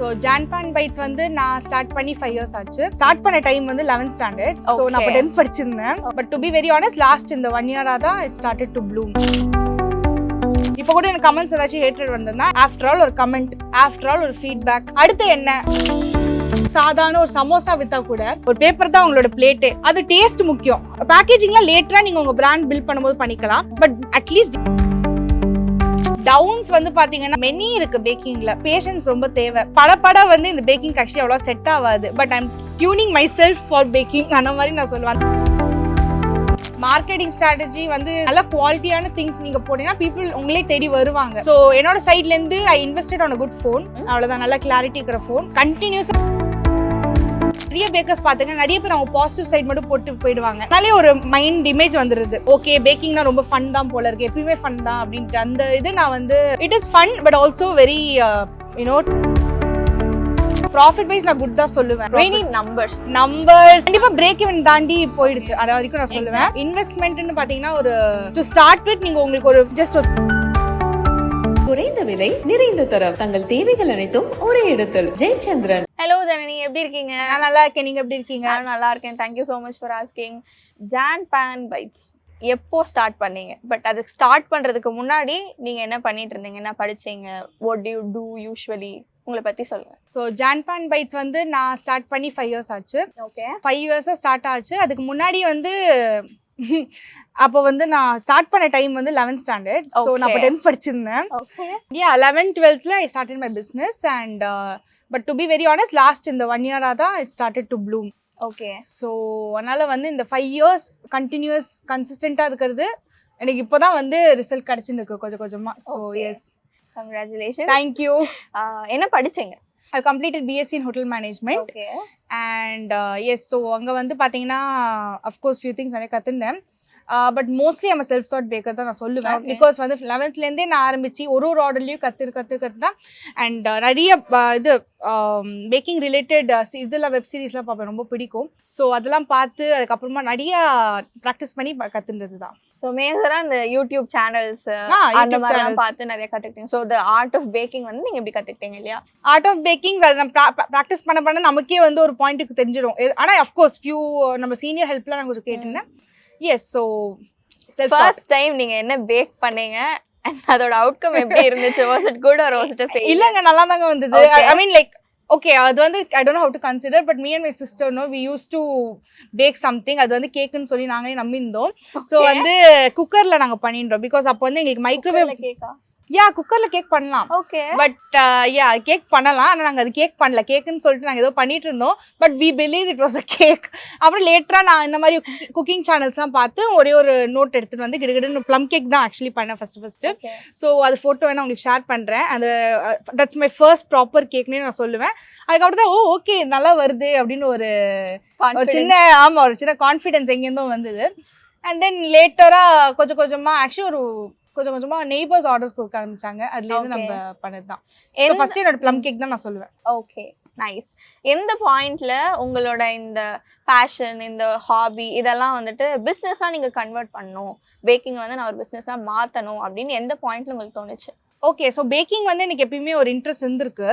So Janpan Bites வந்து நான் start பண்ணி 5 years ஆச்சு. ஸ்டார்ட் பண்ண டைம் வந்து 11th standard. So நான் அப்ப 10th படிச்சிருந்தேன். But to be very honest, last இந்த 1 year தான் it started to bloom. இப்போ கூட எனக்கு கமெண்ட்ஸ் ஏதாச்சும் ஹேட்ரட் வந்ததுன்னா ஆஃப்டர் ஆல் ஒரு கமெண்ட், ஆஃப்டர் ஆல் ஒரு ஃபீட்பேக், அடுத்து என்ன சாதாரண ஒரு சமோசா வித்தா கூட ஒரு பேப்பர் தான் உங்களோட பிளேட்டே. அது டேஸ்ட் முக்கியம். பேக்கேஜிங்லாம் லேட்டரா நீங்க உங்க பிராண்ட் பில்ட் பண்ணும்போது பண்ணிக்கலாம். பட் அட்லீஸ்ட் டவுன்ஸ் வந்து பாத்தீங்கன்னா மெனி இருக்கு பேக்கிங்ல. பேஷன்ஸ் ரொம்ப தேவை. பட வந்து இந்த பேக்கிங் ஆக்சுவலி அவ்வளோ செட் ஆகாது. But I'm tuning myself for baking அந்த மாதிரி நான் சொல்லுவேன். மார்க்கெட்டிங் ஸ்ட்ராட்டஜி வந்து நல்ல குவாலிட்டியான திங்ஸ் நீங்க போட்டீங்கன்னா பீப்புள் உங்களே தேடி வருவாங்க. ஸோ என்னோட சைட்ல இருந்து I invested on a good phone. அவ்வளவுதான், நல்ல கிளாரிட்டி இருக்கிற ஃபோன். கண்டினியூஸ் நிறைய பேக்கர்ஸ் பாத்தீங்கன்னா நிறைய பேர் அவங்க பாசிட்டிவ் சைட் மட்டும் போட்டு போயிடுவாங்க. அதனாலே ஒரு மைண்ட் இமேஜ் வந்துருது, ஓகே பேக்கிங்னா ரொம்ப ஃபன் தான் போல இருக்கு, எப்பயுமே ஃபன் தான் அப்படின்ட்டு. அந்த இது நான் வந்து it is fun but also very you know profit wise நான் குட் தான் சொல்லுவேன். நம்பர்ஸ் கண்டிப்பா பிரேக் ஈவன் தாண்டி போயிடுச்சு. அது வரைக்கும் நான் சொல்லுவேன். இன்வெஸ்ட்மெண்ட்னு பாத்தீங்கன்னா ஒரு டு ஸ்டார்ட் வித் நீங்க உங்களுக்கு ஒரு ஜஸ்ட் குறைந்த விலை நிறைந்த தரம், தங்கள் தேவைகள் அனைத்தும் ஒரே இடத்தில். ஜெயச்சந்திரன். ஹலோ ஜனனி, எப்படி இருக்கீங்க? நான் நல்லா இருக்கேன், நீங்க எப்படி இருக்கீங்க? நான் நல்லா இருக்கேன், thank you so much for asking. Janpan bites எப்போ ஸ்டார்ட் பண்ணீங்க? பட் அது ஸ்டார்ட் பண்றதுக்கு முன்னாடி நீங்க என்ன பண்ணிட்டு இருந்தீங்க, என்ன படிச்சீங்க, what do you do usually, உங்களை பத்தி சொல்லுங்க. ஸோ ஜான்பான் பைட்ஸ் வந்து நான் ஸ்டார்ட் பண்ணி 5 years ஆச்சு. ஓகே, 5 years ஸ்டார்ட் ஆச்சு. அதுக்கு முன்னாடி வந்து அப்போ வந்து நான் ஸ்டார்ட் பண்ண டைம் வந்து 11th standard. ஸோ நான் அப்போ 10th படிச்சிருந்தேன். Okay, 11th 12th I started my business and but to be very honest last இந்த 1 year தான் it started to bloom. Okay, so அதனால வந்து இந்த 5 years கண்டினியூஸ் கன்சிஸ்டண்டாக இருக்கிறது எனக்கு இப்போதான் வந்து ரிசல்ட் கிடைச்சுன்னு இருக்கு கொஞ்சம் கொஞ்சமா. So yes, congratulation. தேங்க்யூ. என்ன படிச்சீங்க? I completed BSc in Hotel Management. Okay. And yes, so அங்கே வந்து பார்த்தீங்கன்னா அஃப்கோர்ஸ் ஃபியூ திங்ஸ் நிறைய கற்றுந்தேன். பட் மோஸ்ட்லி நம்ம செல்ஃப் தாட் பேக்கர் தான் நான் சொல்லுவேன். பிகாஸ் வந்து 11th நான் ஆரம்பிச்சு ஒரு ஆர்டர்லையும் கற்று தான். அண்ட் நிறைய இது பேக்கிங் ரிலேட்டட் இதெல்லாம் வெப் சீரிஸ்லாம் பார்ப்பேன், ரொம்ப பிடிக்கும். ஸோ அதெல்லாம் பார்த்து அதுக்கப்புறமா நிறைய ப்ராக்டிஸ் பண்ணி கற்றுன்றது தான். ஸோ மேஜராக இந்த யூடியூப் சேனல்ஸ் அந்த மாதிரிலாம் பார்த்து நிறைய கற்றுக்கிட்டீங்க. So the art of baking வந்து நீங்கள் எப்படி கற்றுக்கிட்டீங்க இல்லையா? ஆர்ட் ஆஃப் பேக்கிங் அது நம்ம ப்ராக்டிஸ் பண்ண நமக்கே வந்து ஒரு பாயிண்ட்டுக்கு தெரிஞ்சிடும். ஆனால் அஃப்கோர்ஸ் ஃபியூ நம்ம சீனியர் ஹெல்ப்லாம் நான் கொஞ்சம் கேட்டிருந்தேன். எஸ், ஸோ ஃபர்ஸ்ட் டைம் நீங்கள் என்ன பேக் பண்ணீங்க அண்ட் அதோட அவுட்கம் எப்படி இருந்துச்சு? Was it good or was it a failure? இல்லைங்க, நல்லா தாங்க வந்தது. ஐ மீன் லைக் ஓகே, அது வந்து I don't know how to consider, but me and my sister no we use to bake something. அது வந்து கேக்குன்னு சொல்லி நாங்களே நம்பியிருந்தோம். ஸோ வந்து குக்கர்ல நாங்கள் பண்ணிட்டோம். பிகாஸ் அப்போ வந்து எங்களுக்கு மைக்ரோவேவ் கேக்கா? குக்கர்ல கேக் பண்ணலாம். ஓகே, பட் கேக் பண்ணலாம். ஆனால் நாங்கள் அது கேக் பண்ணல, கேக்குன்னு சொல்லிட்டு நாங்கள் ஏதோ பண்ணிட்டு இருந்தோம். But we believe it was a cake. அப்புறம் லேட்டரா நான் இந்த மாதிரி குக்கிங் சேனல்ஸ்லாம் பார்த்து ஒரே ஒரு நோட் எடுத்துட்டு வந்து கிட்டக்கிட்ட ப்ளம் கேக் தான் ஆக்சுவலி பண்ணேன் ஃபர்ஸ்ட். ஸோ அது ஃபோட்டோ வேணா உங்களுக்கு ஷேர் பண்றேன். அந்த தட்ஸ் மை ஃபர்ஸ்ட் ப்ராப்பர் கேக்னே நான் சொல்லுவேன். அதுக்கப்புறம் தான் ஓகே நல்லா வருது அப்படின்னு ஒரு சின்ன கான்ஃபிடென்ஸ் எங்கேருந்தும் வந்தது. அண்ட் தென் லேட்டரா கொஞ்சம் கொஞ்சமா ஆக்சுவலி கொஞ்சம் கொஞ்சமா நெய்பர்ஸ் ஆர்டர்ஸ் கொடுக்க ஆரம்பிச்சாங்க. அதுல இருந்து நம்ம பண்ணதுதான். ஃபர்ஸ்ட் என்னோட ப்ளம் கேக் தான் நான் சொல்லுவேன். Okay, nice. எந்த பாயிண்ட்ல உங்களோட இந்த பேஷன், இந்த ஹாபி இதெல்லாம் வந்துட்டு பிஸ்னஸா நீங்க கன்வெர்ட் பண்ணணும், பேக்கிங் வந்து நான் ஒரு பிஸ்னஸா மாத்தணும் அப்படின்னு எந்த பாயிண்ட்ல உங்களுக்கு தோணுச்சு? ஓகே, ஸோ பேக்கிங் வந்து எனக்கு எப்பயுமே ஒரு இன்ட்ரெஸ்ட் இருந்திருக்கு.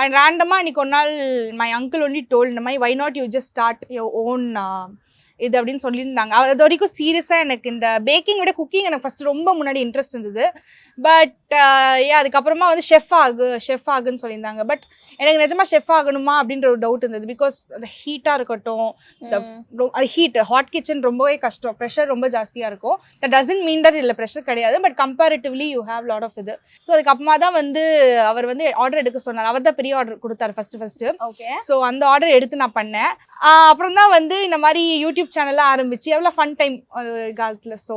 அண்ட் ரேண்டமா இன்னைக்கு ஒரு நாள் மை அங்கிள் ஒன்லி டோல்ட் இந்த மாதிரி why not you just start your own இது அப்படின்னு சொல்லியிருந்தாங்க. அது வரைக்கும் சீரியஸாக எனக்கு இந்த பேக்கிங் விட குக்கிங் எனக்கு ஃபர்ஸ்ட் ரொம்ப முன்னாடி இன்ட்ரெஸ்ட் இருந்தது. பட் அதுக்கப்புறமா வந்து ஷெஃப் ஆகுன்னு சொல்லியிருந்தாங்க. பட் எனக்கு நிஜமா ஷெஃப் ஆகணுமா அப்படின்ற ஒரு டவுட் இருந்தது. பிகாஸ் அந்த ஹீட்டாக இருக்கட்டும், அது ஹீட் ஹாட் கிச்சன் ரொம்பவே கஷ்டம், ப்ரெஷர் ரொம்ப ஜாஸ்தியாக இருக்கும். தட் டசன்ட் மீன் தட் இல்லை ப்ரெஷர் கிடையாது, but comparatively you have lot of இது. ஸோ அதுக்கப்புறமா தான் வந்து அவர் வந்து ஆர்டர் எடுக்க சொன்னார். அவர் தான் பெரிய ஆர்டர் கொடுத்தாரு ஃபர்ஸ்ட். ஓகே, ஸோ அந்த ஆர்டர் எடுத்து நான் பண்ணேன். அப்புறம் தான் வந்து இந்த மாதிரி யூடியூப் சேனல்லாம் ஆரம்பிச்சு எவ்வளோ ஃபன் டைம் காலத்தில். ஸோ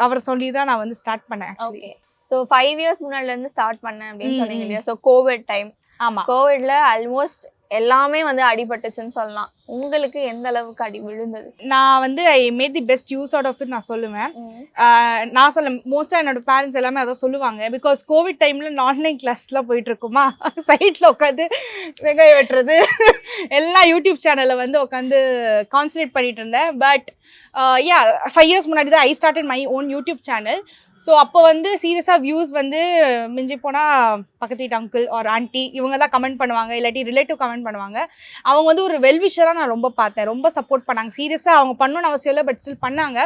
அவர் சொல்லி தான் நான் வந்து ஸ்டார்ட் பண்ணேன் ஆக்சுவலி. ஸோ 5 years முன்னாடில இருந்து ஸ்டார்ட் பண்ணேன் அப்படின்னு சொன்னீங்க இல்லையா? So Covid time. ஆமா, கோவிட்ல ஆல்மோஸ்ட் எல்லாமே வந்து அடிபட்டுச்சுன்னு சொல்லலாம். உங்களுக்கு எந்த அளவுக்கு அடி விழுந்தது? நான் வந்து I made the best use out of it நான் சொல்லுவேன். நான் சொல்ல மோஸ்ட்டாக என்னோட பேரண்ட்ஸ் எல்லாமே அதை சொல்லுவாங்க. பிகாஸ் கோவிட் டைமில் ஆன்லைன் கிளாஸ்லாம் போயிட்டு இருக்குமா, சைட்டில் உட்காந்து வெங்காயம் வெட்டுறது எல்லாம் யூடியூப் சேனலில் வந்து உட்காந்து கான்சன்ட்ரேட் பண்ணிட்டு இருந்தேன். பட் 5 years முன்னாடி தான் ஐ started my own YouTube channel. So அப்போ வந்து சீரியஸாக வியூஸ் வந்து மிஞ்சி போனால் பக்கத்து வீட்டு அங்கிள் ஆர் ஆண்டி இவங்க தான் கமெண்ட் பண்ணுவாங்க, இல்லாட்டி ரிலேட்டிவ் கமெண்ட் பண்ணுவாங்க. அவங்க வந்து ஒரு வெல்விஷராக நான் ரொம்ப பார்த்தேன், ரொம்ப சப்போர்ட் பண்ணாங்க. சீரியஸாக அவங்க பண்ணணும்னு அவசியம் இல்லை, பட் ஸ்டில் பண்ணாங்க.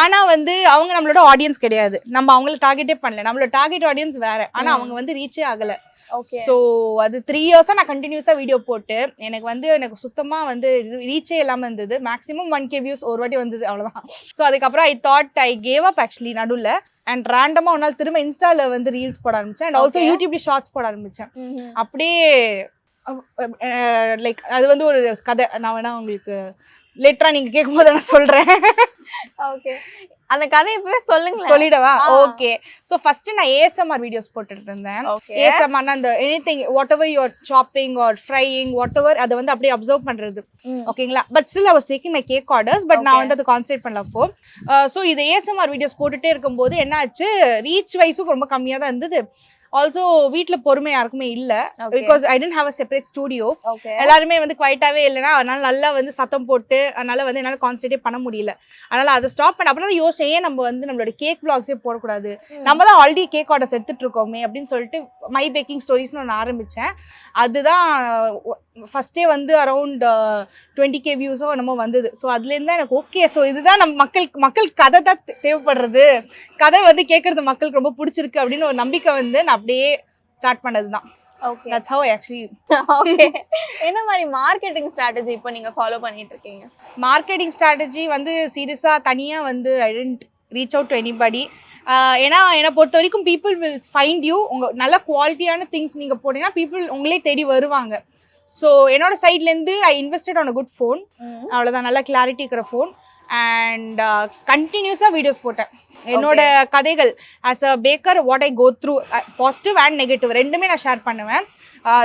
ஆனால் வந்து அவங்க நம்மளோட ஆடியன்ஸ் கிடையாது, நம்ம அவங்கள டார்கெட்டே பண்ணல. நம்மளோட டார்கெட் ஆடியன்ஸ் வேறு, ஆனால் அவங்க வந்து ரீச்சே ஆகலை. ஸோ அது 3 years நான் கண்டினியூஸாக வீடியோ போட்டு எனக்கு சுத்தமாக வந்து ரீச்சே இல்லாமல் இருந்தது. மேக்ஸிமம் 1K வியூஸ் ஒரு வாட்டி வந்தது, அவ்வளோதான். ஸோ அதுக்கப்புறம் I thought I gave up actually நடுவில். அண்ட் ரேண்டமாக ஒரு நாள் திரும்ப இன்ஸ்டாவில் வந்து ரீல்ஸ் போட ஆரம்பித்தேன். அண்ட் ஆல்சோ யூடியூப்ல ஷார்ட்ஸ் போட ஆரம்பித்தேன். அப்படியே லைக் அது வந்து ஒரு கதை. நான் வேணா உங்களுக்கு லேட்டரா நீங்க கேட்கும்போது நான் சொல்றேன். ஓகே, அந்த கதை இப்பவே சொல்லுங்க. சொல்லிடவா? ஓகே. சோ ஃபர்ஸ்ட் நான் ASMR வீடியோஸ் போட்டுட்டு இருந்தேன். ASMR அந்த anything whatever you are chopping or frying whatever அதை வந்து அப்படியே அப்சர்வ் பண்றது. ஓகேங்களா? But still I was taking my cake orders. பட் நான் வந்து அதை கான்சன்ட்ரேட் பண்ணல அப்போ. ஸோ இது ASMR வீடியோஸ் போட்டுட்டே இருக்கும்போது என்ன ஆச்சு, ரீச் வைஸும் ரொம்ப கம்மியாக தான் இருந்தது. ஆல்சோ வீட்டில் பொறுமை யாருக்குமே இல்லை. Because I didn't have a separate studio. எல்லாருமே வந்து குவைட்டாவே இல்லைன்னா அதனால நல்லா வந்து சத்தம் போட்டு அதனால வந்து என்னால் கான்சன்ட்ரேட் பண்ண முடியல. அதனால அதை ஸ்டாப் பண்ண அப்புறம் தான் யோசிச்சேன், ஏன் நம்ம வந்து நம்மளோட கேக் விளாக்ஸே போடக்கூடாது, நம்ம தான் ஆல்ரெடி கேக் ஆர்டர்ஸ் எடுத்துட்டு இருக்கோமே அப்படின்னு சொல்லிட்டு மை பேக்கிங் ஸ்டோரிஸ்னு ஒன்று ஆரம்பித்தேன். அதுதான் ஃபர்ஸ்டே வந்து அரௌண்ட் 20K வியூஸோ என்னமோ வந்தது. ஸோ அதுலேருந்து தான் எனக்கு ஓகே, ஸோ இதுதான் நம்ம மக்கள் கதை தான் தேவைப்படுறது, கதை வந்து கேட்கறது மக்களுக்கு ரொம்ப பிடிச்சிருக்கு அப்படின்னு ஒரு நம்பிக்கை வந்து நான் அப்படியே ஸ்டார்ட் பண்ணது தான். Okay, that's how actually. Okay, என்ன மாதிரி மார்க்கெட்டிங் ஸ்ட்ராட்டஜி இப்போ நீங்க ஃபாலோ பண்ணிட்டு இருக்கீங்க? மார்க்கெட்டிங் ஸ்ட்ராட்டஜி வந்து சீரியஸாக தனியாக வந்து I tend reach out to anybody. ஏன்னா என்னை பொறுத்த வரைக்கும் பீப்புள் வில் ஃபைண்ட் யூ. உங்கள் நல்ல குவாலிட்டியான திங்ஸ் நீங்கள் போட்டீங்கன்னா பீப்புள் உங்களே தேடி வருவாங்க. ஸோ என்னோட சைட்லேருந்து I invested on a good phone, அவ்வளோதான், நல்ல கிளாரிட்டி இருக்கிற ஃபோன். அண்ட் கண்டினியூஸாக வீடியோஸ் போட்டேன் என்னோட கதைகள் as a baker, what I go through, positive and negative ரெண்டுமே நான் ஷேர் பண்ணுவேன்.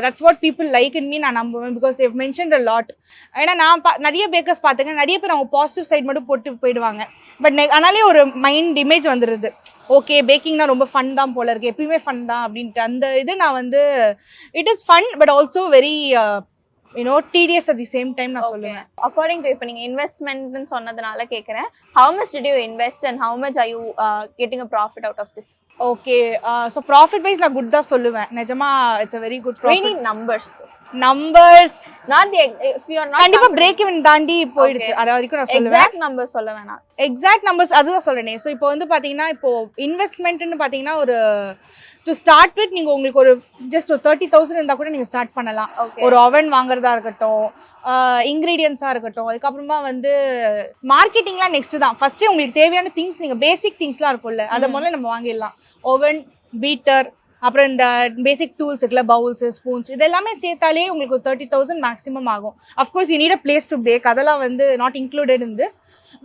That's what people like in me நான் நம்புவேன். Because they've mentioned a lot. ஏன்னா நான் நிறைய பேக்கர்ஸ் பார்த்துக்கேன், நிறைய பேர் அவங்க பாசிட்டிவ் சைட் மட்டும் போட்டு போயிடுவாங்க. பட் அதனாலே ஒரு மைண்ட் இமேஜ் வந்துடுது, ஓகே பேக்கிங்னா ரொம்ப ஃபன் தான் போல இருக்கு, எப்பயுமே ஃபன் தான் அப்படின்ட்டு. அந்த இது நான் வந்து it is fun but also very tedious at the same time நான் சொல்லுவேன். அக்கார்டிங் டு இப்போ நீங்க இன்வெஸ்ட்மென்ட்னு சொன்னதுனால கேக்குறேன், how much did you invest and how much are you getting a profit out of this? Okay, so profit wise நான் good தான் சொல்லுவேன். நிஜமா it's a very good profit. We need numbers not the if you are not கண்டிப்பா break even தாண்டி போயிடுச்சு. அது வரைக்கும் நான் சொல்லுவேன். எக்ஸாக்ட் நம்பர்ஸ் சொல்ல வேணாம். எக்ஸாக்ட் நம்பர்ஸ் அதுதான் சொல்றேன். ஸோ இப்போ வந்து பாத்தீங்கன்னா இப்போ இன்வெஸ்ட்மெண்ட்னு பாத்தீங்கன்னா ஒரு டு ஸ்டார்ட் வித் நீங்க உங்களுக்கு ஒரு ஜஸ்ட் ஒரு 30,000 இருந்தா கூட நீங்க ஸ்டார்ட் பண்ணலாம். ஒரு ஓவன் வாங்குறதா இருக்கட்டும், இன்கிரீடியன்ஸா இருக்கட்டும், அதுக்கப்புறமா வந்து மார்க்கெட்டிங்லாம் நெக்ஸ்ட் தான். ஃபர்ஸ்ட் உங்களுக்கு தேவையான திங்ஸ், நீங்க பேசிக் திங்ஸ்லாம் இருக்கும்ல அதை முதல்ல நம்ம வாங்கிடலாம். ஓவன், பீட்டர், அப்புறம் இந்த பேசிக் டூல்ஸ் இருக்குல்ல, பவுல்ஸ், ஸ்பூன்ஸ், இது எல்லாமே சேர்த்தாலே உங்களுக்கு 30,000 மேக்ஸிமம் ஆகும். Of course you need a place to bake, அதெல்லாம் வந்து not included in this.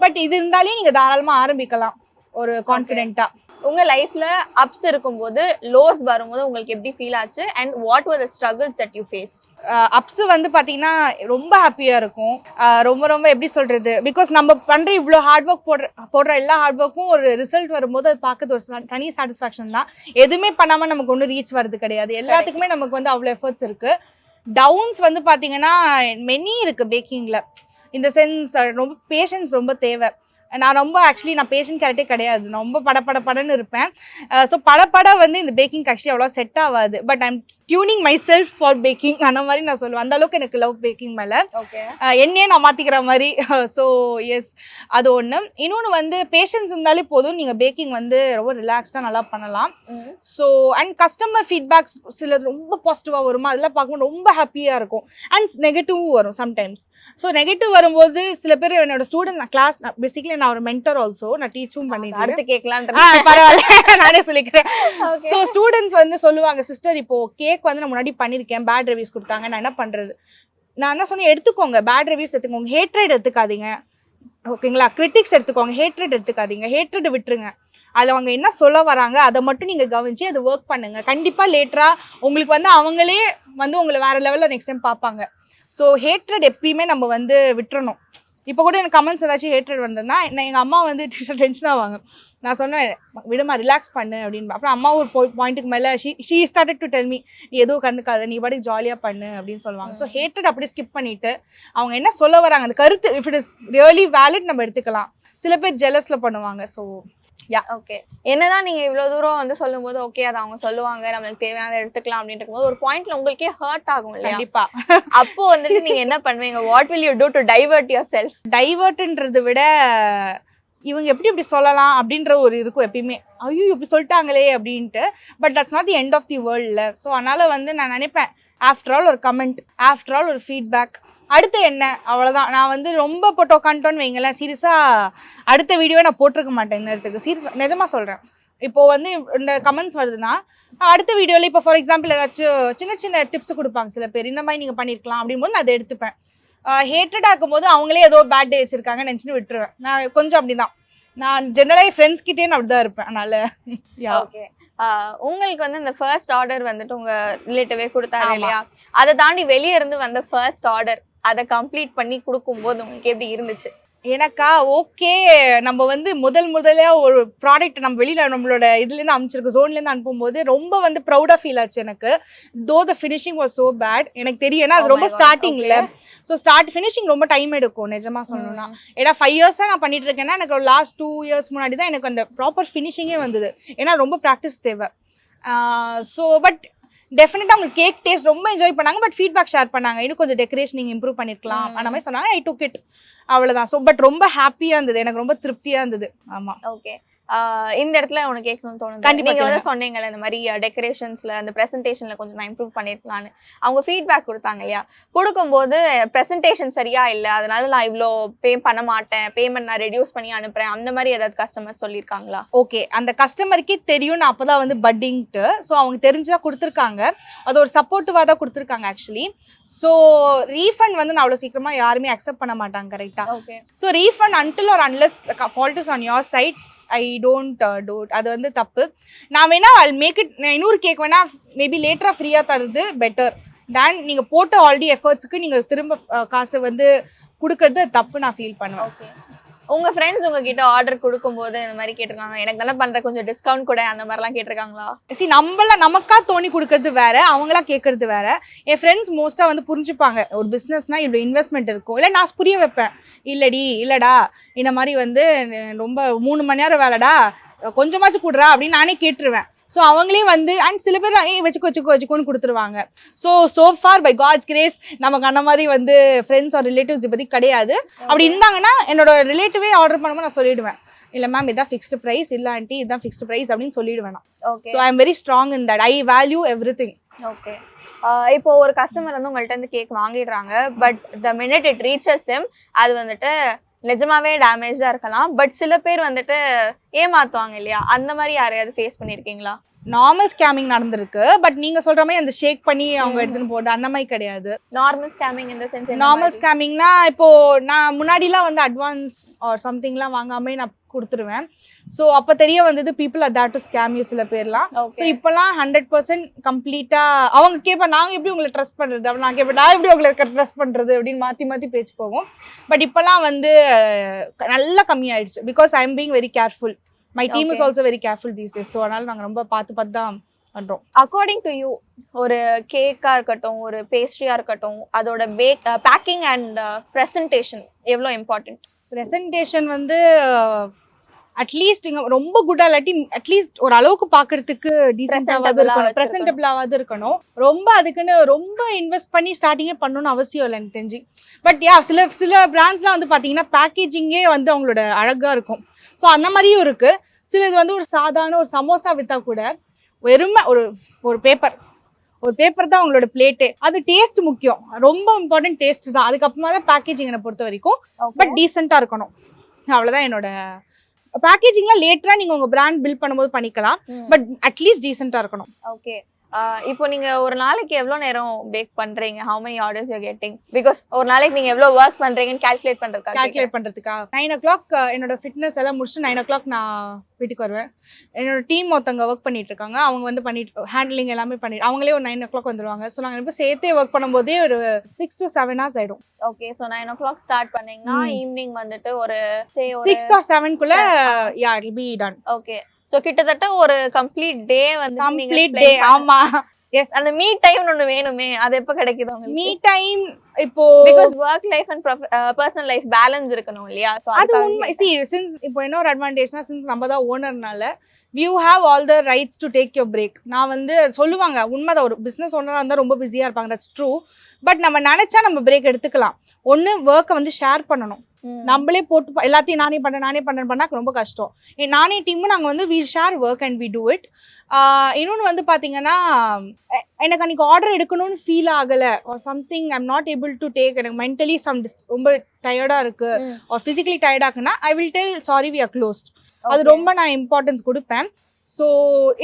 But இது இருந்தாலே நீங்கள் தாராளமாக ஆரம்பிக்கலாம் ஒரு கான்ஃபிடென்ட்டாக. உங்க லைஃப்ல அப்ஸ் இருக்கும்போது லோஸ் வரும்போது உங்களுக்கு எப்படி ஃபீல் ஆச்சு and what were the struggles that you faced? Ups வந்து பார்த்தீங்கன்னா ரொம்ப ஹாப்பியாக இருக்கும். ரொம்ப ரொம்ப எப்படி சொல்கிறது, பிகாஸ் நம்ம பண்ணுற இவ்வளோ ஹார்ட் ஒர்க் போடுற எல்லா ஹார்ட் ஒர்க்கும் ஒரு ரிசல்ட் வரும்போது அது பார்க்கறது ஒரு தனி சாட்டிஸ்ஃபேக்ஷன் தான். எதுவுமே பண்ணாமல் நமக்கு ஒன்றும் ரீச் வருது கிடையாது. எல்லாத்துக்குமே நமக்கு வந்து அவ்வளோ எஃபர்ட்ஸ் இருக்குது. டவுன்ஸ் வந்து பார்த்தீங்கன்னா மெனி இருக்குது பேக்கிங்கில். இந்த சென்ஸ் ரொம்ப பேஷன்ஸ் ரொம்ப தேவை. நான் ரொம்ப ஆக்சுவலி நான் பேஷண்ட் கேரக்டே கிடையாது, நான் ரொம்ப படன்னு இருப்பேன். ஸோ பட வந்து இந்த பேக்கிங் ஆக்சுவலி அவ்வளோ செட் ஆகாது. But I'm tuning myself for baking, அந்த மாதிரி நான் சொல்லுவேன். அந்த அளவுக்கு எனக்கு லவ் பேக்கிங் மேலே என்னையே நான் மாற்றிக்கிற மாதிரி. ஸோ எஸ், அது ஒன்று. இன்னொன்று வந்து பேஷன்ஸ் இருந்தாலே போதும், நீங்கள் பேக்கிங் வந்து ரொம்ப ரிலாக்ஸ்டாக நல்லா பண்ணலாம். ஸோ அண்ட் கஸ்டமர் ஃபீட்பேக்ஸ் சில ரொம்ப பாசிட்டிவாக வருமா, அதெல்லாம் பார்க்கும்போது ரொம்ப ஹாப்பியாக இருக்கும். அண்ட் நெகட்டிவும் வரும் சம்டைம்ஸ். ஸோ நெகட்டிவ் வரும்போது சில பேர் என்னோட ஸ்டூடெண்ட், நான் கிளாஸ் பேசிக்கலி நான் ஒரு மென்டர் ஆல்சோ, நான் டீச்சும் பண்ணிட்டு அடுத்து கேட்கலாம். பரவாயில்ல நானே சொல்லிக்கிறேன். ஸோ ஸ்டூடெண்ட்ஸ் வந்து சொல்லுவாங்க, சிஸ்டர் இப்போ கேக் வந்து நான் முன்னாடி பண்ணியிருக்கேன், பேட் ரிவ்யூஸ் கொடுத்தாங்க, நான் என்ன பண்ணுறது. நான் என்ன சொன்னேன், எடுத்துக்கோங்க பேட் ரிவ்யூஸ் எடுத்துக்கோங்க, ஹேட்ரேட் எடுத்துக்காதீங்க, ஓகேங்களா. கிரிட்டிக்ஸ் எடுத்துக்கோங்க, ஹேட்ரேட் எடுத்துக்காதீங்க. ஹேட்ரேட் விட்டுருங்க, அதில் அவங்க என்ன சொல்ல வராங்க அதை மட்டும் நீங்கள் கவனிச்சு அதை ஒர்க் பண்ணுங்கள். கண்டிப்பாக லேட்டராக உங்களுக்கு வந்து அவங்களே வந்து உங்களை வேறு லெவலில் நெக்ஸ்ட் டைம் பார்ப்பாங்க. ஸோ ஹேட்ரட் எப்பயுமே நம்ம வந்து விட்டுறணும். இப்போ கூட எனக்கு கமெண்ட்ஸ் ஏதாச்சும் ஹேட்ரட் வந்ததுன்னா எங்கள் அம்மா வந்து டென்ஷன் ஆவாங்க. நான் சொன்னேன் விடுமா ரிலாக்ஸ் பண்ணு அப்படின்னு. அப்புறம் அம்மா ஒரு பாயிண்ட்டுக்கு மேலே she started to tell me நீ எதுவும் கண்டுக்காத, நீ பாட்டுக்கு ஜாலியாக பண்ணு அப்படின்னு சொல்லுவாங்க. ஸோ ஹேட்ரட் அப்படியே ஸ்கிப் பண்ணிட்டு அவங்க என்ன சொல்ல வராங்க அந்த கருத்து if it is really valid நம்ம எடுத்துக்கலாம். சில பேர் ஜெலஸ்ல பண்ணுவாங்க. So okay. என்னதான் நீங்க இவ்வளவு தூரம் வந்து சொல்லும் போது ஓகே அதை அவங்க சொல்லுவாங்க நம்மளுக்கு தேவையான எடுத்துக்கலாம் அப்படின்னு போது ஒரு பாயிண்ட்ல உங்களுக்கே ஹர்ட் ஆகும் இல்லையா? கண்டிப்பா. அப்போ வந்துட்டு நீங்க என்ன பண்ணுவீங்க? What will you do to divert yourself? டைவர்ட்ன்றதை விட இவங்க எப்படி சொல்லலாம் அப்படின்ற ஒரு இருக்கும் எப்பயுமே. ஐயோ இப்படி சொல்லிட்டாங்களே அப்படின்ட்டு. But that's not the end of the வேர்ல்டில். ஸோ அதனால வந்து நான் நினைப்பேன் ஆஃப்டர் ஆல் ஒரு கமெண்ட், ஆஃப்டர் ஆல் ஒரு ஃபீட்பேக், அடுத்து என்ன அவ்வளோதான். நான் வந்து ரொம்ப போட்டு உட்காந்துட்டோன்னு வைங்களேன், சீரியஸாக அடுத்த வீடியோவை நான் போட்டிருக்க மாட்டேன் இன்னத்துக்கு. சீரியஸ் நிஜமாக சொல்கிறேன். இப்போது வந்து இந்த கமெண்ட்ஸ் வருதுன்னா அடுத்த வீடியோவில் இப்போ ஃபார் எக்ஸாம்பிள் ஏதாச்சும் சின்ன சின்ன டிப்ஸ் கொடுப்பாங்க சில பேர், இந்த மாதிரி நீங்கள் பண்ணியிருக்கலாம் அப்படிங்கும்போது நான் அதை எடுத்துப்பேன். ஹேட்டடாக இருக்கும்போது அவங்களே ஏதோ பேட் டே வச்சுருக்காங்கன்னு நினச்சிட்டு விட்டுருவேன். நான் கொஞ்சம் அப்படி தான். நான் ஜென்ரலாக ஃப்ரெண்ட்ஸ்கிட்டே நான் அப்படி தான் இருப்பேன். அதனால் ஓகே. உங்களுக்கு வந்து இந்த ஃபர்ஸ்ட் ஆர்டர் வந்துட்டு உங்க ரிலேட்டிவே கொடுத்தாரு இல்லையா? அதை தாண்டி வெளியே இருந்து வந்த ஃபர்ஸ்ட் ஆர்டர் அதை கம்ப்ளீட் பண்ணி கொடுக்கும்போது உங்களுக்கு எப்படி இருந்துச்சு? எனக்கா ஓகே நம்ம வந்து முதல்ல ஒரு ப்ராடக்ட் நம்ம வெளியில் நம்மளோட இதுலேருந்து அமைச்சிருக்கோம் ஜோன்லேருந்து அனுப்பும்போது ரொம்ப வந்து ப்ரௌடாக ஃபீல் ஆச்சு எனக்கு. Though the finishing was so bad. எனக்கு தெரியும் ஏன்னா அது ரொம்ப ஸ்டார்டிங்கில். ஸோ ஃபினிஷிங் ரொம்ப டைம் எடுக்கும் நிஜமாக சொல்லணும்னா. ஏன்னா 5 இயர்ஸாக நான் பண்ணிட்டு இருக்கேன்னா எனக்கு லாஸ்ட் 2 இயர்ஸ் முன்னாடி தான் எனக்கு அந்த ப்ராப்பர் ஃபினிஷிங்கே வந்தது. ஏன்னா ரொம்ப ப்ராக்டிஸ் தேவை. ஸோ பட் டெஃபினட்டாக உங்களுக்கு கேக் டேஸ்ட் ரொம்ப என்ஜாய் பண்ணாங்க. பட் ஃபீட்பேக் ஷேர் பண்ணாங்க, இன்னும் கொஞ்சம் டெக்கரேஷன் நீங்கள் இம்ப்ரூவ் பண்ணிருக்கலாம் அந்த மாதிரி சொன்னாங்க. ஐ டுக் இட், அவ்வளோதான். ஸோ பட் ரொம்ப ஹாப்பியாக இருந்தது, எனக்கு ரொம்ப திருப்தியாக இருந்தது. ஆமாம். ஓகே. இந்த இடத்துல உனக்கு கேட்கணும்னு தோணுது. கண்டிப்பா நீங்க வந்து சொன்னீங்கல்ல இந்த மாதிரி டெக்கரேஷன்ஸ்ல அந்த பிரசன்டேஷன்ல கொஞ்சம் நான் இம்ப்ரூவ் பண்ணிருக்கலாம்னு அவங்க ஃபீட்பேக் கொடுத்தாங்க இல்லையா? கொடுக்கும்போது பிரசன்டேஷன் சரியா இல்லை அதனால நான் இவ்வளோ பே பண்ண மாட்டேன், பேமெண்ட் நான் ரெடியூஸ் பண்ணி அனுப்புறேன், அந்த மாதிரி ஏதாவது கஸ்டமர் சொல்லியிருக்காங்களா? ஓகே, அந்த கஸ்டமருக்கே தெரியும் நான் அப்போதான் வந்து பட்டிங்ட்டு. ஸோ அவங்க தெரிஞ்சா கொடுத்துருக்காங்க. அது ஒரு சப்போர்ட்டிவாக தான் கொடுத்துருக்காங்க ஆக்சுவலி. ஸோ ரீஃபண்ட் வந்து நான் அவ்வளோ சீக்கிரமாக யாருமே அக்செப்ட் பண்ண மாட்டாங்க. கரெக்டாக. Okay. So refund until or unless fault is on your side I don't do it. அது வந்து தப்பு. நான் வேணா ஐல் மேக் இட், இன்னொரு கேக் வேணா மேபி லேட்டராக ஃப்ரீயாக தருது பெட்டர் தேன் நீங்கள் போட்ட ஆல்ரெடி எஃபர்ட்ஸுக்கு நீங்கள் திரும்ப காசு வந்து கொடுக்கறது தப்பு நான் ஃபீல் பண்ணுவேன். ஓகே. உங்க ஃப்ரெண்ட்ஸ் உங்ககிட்ட ஆர்டர் கொடுக்கும்போது இந்த மாதிரி கேட்டிருக்காங்க, எனக்கு தானே பண்ற கொஞ்சம் டிஸ்கவுண்ட் கூட, அந்த மாதிரிலாம் கேட்டிருக்காங்களா? சரி, நமக்கா தோணி கொடுக்கறது வேற, அவங்களா கேட்கறது வேற. என் ஃப்ரெண்ட்ஸ் மோஸ்ட்டாக வந்து புரிஞ்சுப்பாங்க ஒரு பிஸ்னஸ்னா இவ்வளோ இன்வெஸ்ட்மெண்ட் இருக்கும். இல்லை நான் புரிய வைப்பேன், இல்லைடா இந்த மாதிரி வந்து ரொம்ப 3 மணி நேரம் வேலைடா, கொஞ்சமாச்சும் கொடுறா அப்படின்னு நானே கேட்டுருவேன். ஸோ அவங்களே வந்து அண்ட் சில பேர் வச்சுக்கோன்னு கொடுத்துருவாங்க. So for by God's grace நமக்கு அந்த மாதிரி வந்து ஃப்ரெண்ட்ஸ் ஆர் ரிலேட்டிவ்ஸ் பற்றி கிடையாது. அப்படி இருந்தாங்கன்னா என்னோட ரிலேட்டிவே ஆர்டர் பண்ணும்போது நான் சொல்லிடுவேன், இல்லை மேம் இதான் ஃபிக்ஸ்டு ப்ரைஸ், இல்லை ஆண்டி இதான் ஃபிக்ஸ்டு ப்ரைஸ் அப்படின்னு சொல்லிடுவேன் நான். Okay. So I am very strong in that. I value everything. Okay. இப்போ ஒரு கஸ்டமர் வந்து உங்கள்கிட்ட இருந்து கேக் வாங்கிடுறாங்க, but the minute it reaches them அது வந்துட்டு நிஜமாவே டேமேஜா இருக்கலாம். பட் சில பேர் வந்துட்டு ஏமாத்துவாங்க இல்லையா? அந்த மாதிரி யாரையாவது ஃபேஸ் பண்ணிருக்கீங்களா? நார்மல் ஸ்கேமிங் நடந்திருக்கு. பட் நீங்க சொல்ற மாதிரி அந்த ஷேக் பண்ணி அவங்க எடுத்துன்னு போட்டு அந்த மாதிரி கிடையாது. நார்மல் ஸ்கேமிங் இந்த சென்ஸ் நார்மல் ஸ்கேமிங்னா இப்போ நான் முன்னாடிலாம் வந்து அட்வான்ஸ் ஆர் சம்திங்லாம் வாங்காம நான் கொடுத்துருவேன். ஸோ அப்போ தெரிய வந்தது people are there to scam you சில பேர்லாம். ஸோ இப்போலாம் 100% கம்ப்ளீட்டாக அவங்க கேட்பேன், நாங்கள் எப்படி உங்களை ட்ரஸ்ட் பண்ணுறது, அப்படி நான் கேட்பேன், நான் எப்படி உங்களை ட்ரஸ்ட் பண்ணுறது அப்படின்னு மாற்றி பேச்சு போகும். பட் இப்போலாம் வந்து நல்லா கம்மியாயிடுச்சு. Because I am being very careful. My team is also very careful these days. So அதனால நாங்கள் ரொம்ப பார்த்து தான் பண்ணுறோம். அக்கார்டிங் டு யூ ஒரு கேக்காக இருக்கட்டும், ஒரு பேஸ்ட்ரியாக இருக்கட்டும், அதோட பேக்கிங் அண்ட் ப்ரெசன்டேஷன் எவ்வளோ இம்பார்ட்டன்ட்? ப்ரெசன்டேஷன் வந்து அட்லீஸ்ட் இங்கே ரொம்ப குட்டாக இல்லாட்டி அட்லீஸ்ட் ஒரு அளவுக்கு பார்க்கறதுக்கு டீசெண்டாவது இருக்கணும், ப்ரெசென்டபிளாவது இருக்கணும். ரொம்ப அதுக்குன்னு ரொம்ப இன்வெஸ்ட் பண்ணி ஸ்டார்டிங்கே பண்ணணும்னு அவசியம் இல்லை எனக்கு தெரிஞ்சு. பட் சில பிராண்ட்ஸ்லாம் வந்து பார்த்தீங்கன்னா பேக்கேஜிங்கே வந்து அவங்களோட அழகாக இருக்கும். ஸோ அந்த மாதிரியும் இருக்குது. சில இது வந்து ஒரு சாதாரண ஒரு சமோசா விற்றா கூட வெறுமை ஒரு பேப்பர் தான் அவங்களோட பிளேட்டே. அது டேஸ்ட் முக்கியம், ரொம்ப இம்பார்ட்டன்ட் டேஸ்ட் தான். அதுக்கப்புறமா தான் பேக்கேஜிங் என்னை பொறுத்த வரைக்கும். பட் டீசெண்டாக இருக்கணும், அவ்வளோதான். என்னோட பேக்கேஜிங்லாம் லேட்டராக நீங்கள் உங்கள் பிராண்ட் பில்ட் பண்ணும்போது பண்ணிக்கலாம். பட் அட்லீஸ்ட் டீசெண்டாக இருக்கணும். ஓகே. இப்போ நீங்க ஒரு நாளைக்கு எவ்வளவு நேரம் பேக் பண்றீங்க? how many orders you're getting? because ஒரு நாளைக்கு நீங்க எவ்வளவு ஒர்க் பண்றீங்கன்னு கால்குலேட் பண்றதுக்காக கால்குலேட் பண்றதுக்கா 9 o'clock என்னோட ஃபிட்னஸ் எல்லாம் முடிச்சுட்டு 9 o'clock நான் வீட்டுக்கு வருவேன். என்னோட டீம் ஒருத்தவங்க ஒர்க் பண்ணிட்டு இருக்காங்க, அவங்க வந்து பண்ணிட்டு ஹேண்ட்லிங் எல்லாமே பண்ணிட்டு அவங்களே ஒரு 9 o'clock வந்துருவாங்க. ஸோ நாங்கள் இப்போ சேர்த்தே ஒர்க் பண்ணும்போதே ஒரு 6 to 7 hours ஆயிடும். ஓகே, ஸோ 9 o'clock ஸ்டார்ட் பண்ணீங்கன்னா ஈவினிங் வந்துட்டு ஒரு 6 or 7 குள்ள yeah it will be done. Okay, so கிட்டத்தட்ட ஒரு கம்ப்ளீட் டே வந்து கம்ப்ளீட் டே. ஆமா, எஸ். அந்த மீ டைம் ஒன்னு வேணுமே, அது எப்ப கிடைக்குது உங்களுக்கு? மீ டைம் இப்போ because work life and personal life balance இருக்கணும் இல்லையா? சோ அது உண்மை. see since இப்போ என்ன ஒரு அட்வான்டேஜ்னா, since நம்ம தான் ஓனர்னால you have all the rights to take your break. நான் வந்து சொல்லுவாங்க, உண்மைதான், ஒரு பிசினஸ் ஓனரா இருந்தா ரொம்ப பிஸியா இருப்பாங்க, that's true. பட் நம்ம நினைச்சா நம்ம பிரேக் எடுத்துக்கலாம். ஒன்னு ஒர்க்கை வந்து ஷேர் பண்ணணும், நம்மளே போட்டு எல்லாத்தையும் நானே பண்ணேன் பண்ணா ரொம்ப கஷ்டம். நானே டீமும் நாங்கள் வந்து we share work and we do it. இன்னொன்று வந்து பார்த்தீங்கன்னா, எனக்கு அன்றைக்கி ஆர்டர் எடுக்கணும்னு ஃபீல் ஆகலை or something I'm not able to take, எனக்கு மென்டலி ரொம்ப டயர்டாக இருக்குது ஆர் ஃபிசிக்கலி டயர்டாக இருக்குன்னா I will tell sorry we are closed. அது ரொம்ப நான் இம்பார்ட்டன்ஸ் கொடுப்பேன். So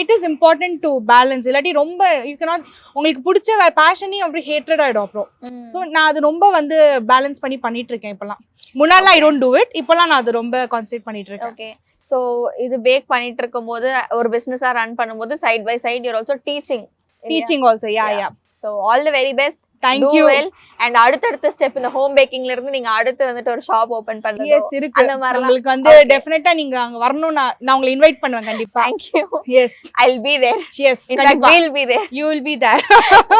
it is important to balance. இல்லாட்டி ரொம்ப யூ கேனாட், உங்களுக்கு பிடிச்ச பேஷனையும் அப்படி ஹேட்ரட் ஆகிடும் அப்புறம். ஸோ நான் அது ரொம்ப வந்து பேலன்ஸ் பண்ணிட்டு இருக்கேன் இப்போலாம். முன்னாடி ஐ டோன்ட் டூ இட், இப்போலாம் நான் அது ரொம்ப கான்சென்ட்ரேட் பண்ணிட்டு இருக்கேன். ஓகே, ஸோ இது பேக் பண்ணிட்டு இருக்கும்போது ஒரு பிஸ்னஸாக ரன் பண்ணும்போது side by side your also teaching also. Yeah so all the very best, thank you. And அடுத்த ஸ்டெப் இந்த ஹோம் பேக்கிங்ல இருந்து நீங்க அடுத்து வந்துட்டு ஒரு ஷாப் ஓபன் பண்றது எஸ் இருக்கு. அந்த மாதிரி உங்களுக்கு வந்து டெஃபினட்டா நீங்க அங்க வரணும், நான் உங்களை இன்வைட் பண்ணுவேன் கண்டிப்பா. Thank you. Yes, I'll be there. yes, In fact, we'll be there. you will be there.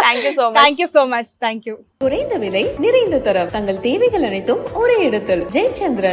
Thank you so much. Thank you so much. Thank you. குறைந்த விலை நிறைந்த தரம் தங்கள் தேவைகள் அனைத்தும் ஒரே இடத்தில். ஜெயச்சந்திரன்.